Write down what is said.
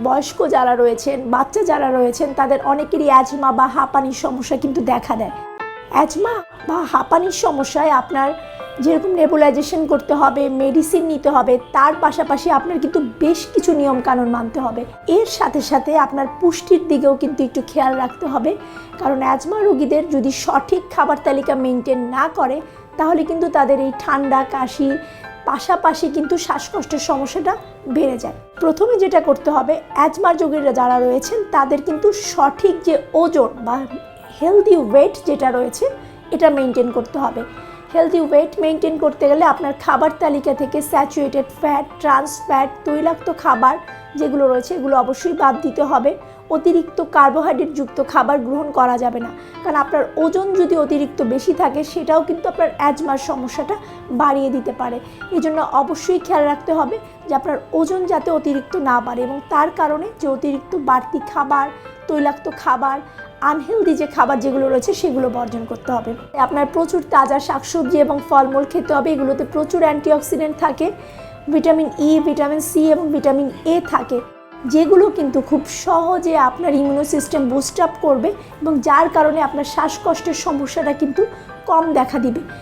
বয়স্ক যারা রয়েছেন, বাচ্চা যারা রয়েছেন, তাদের অনেকেরই অ্যাজমা বা হাঁপানির সমস্যা কিন্তু দেখা দেয়। অ্যাজমা বা হাঁপানির সমস্যায় আপনার যেরকম নেবুলাইজেশন করতে হবে, মেডিসিন নিতে হবে, তার পাশাপাশি আপনার কিন্তু বেশ কিছু নিয়মকানুন মানতে হবে। এর সাথে সাথে আপনার পুষ্টির দিকেও কিন্তু একটু খেয়াল রাখতে হবে, কারণ অ্যাজমা রোগীদের যদি সঠিক খাবার তালিকা মেনটেন না করে, তাহলে কিন্তু তাদের এই ঠান্ডা, কাশি পাশাপাশি কিন্তু শ্বাসকষ্টের সমস্যাটা বেড়ে যায়। প্রথমে যেটা করতে হবে, অ্যাজমা রোগীরা যারা রয়েছেন তাদের কিন্তু সঠিক যে ওজন বা হেলদি ওয়েট যেটা রয়েছে এটা মেনটেন করতে হবে। হেলদি ওয়েট মেনটেন করতে গেলে আপনার খাবার তালিকা থেকে স্যাচুরেটেড ফ্যাট, ট্রান্স ফ্যাট, তৈলাক্ত খাবার যেগুলো রয়েছে এগুলো অবশ্যই বাদ দিতে হবে। অতিরিক্ত কার্বোহাইড্রেটযুক্ত খাবার গ্রহণ করা যাবে না, কারণ আপনার ওজন যদি অতিরিক্ত বেশি থাকে সেটাও কিন্তু আপনার অ্যাজমার সমস্যাটা বাড়িয়ে দিতে পারে। এই জন্য অবশ্যই খেয়াল রাখতে হবে যে আপনার ওজন যাতে অতিরিক্ত না বাড়ে, এবং তার কারণে যে অতিরিক্ত বাড়তি খাবার, তৈলাক্ত খাবার, আনহেলদি যে খাবার যেগুলো রয়েছে সেগুলো বর্জন করতে হবে। আপনার প্রচুর তাজা শাকসবজি এবং ফলমূল খেতে হবে। এগুলোতে প্রচুর অ্যান্টিঅক্সিডেন্ট থাকে, ভিটামিন ই, ভিটামিন সি এবং ভিটামিন এ থাকে, যেগুলো কিন্তু খুব সহজে আপনার ইমিউনো সিস্টেম বুস্ট আপ করবে এবং যার কারণে আপনার শ্বাসকষ্টের সমস্যাটা কিন্তু কম দেখা দিবে।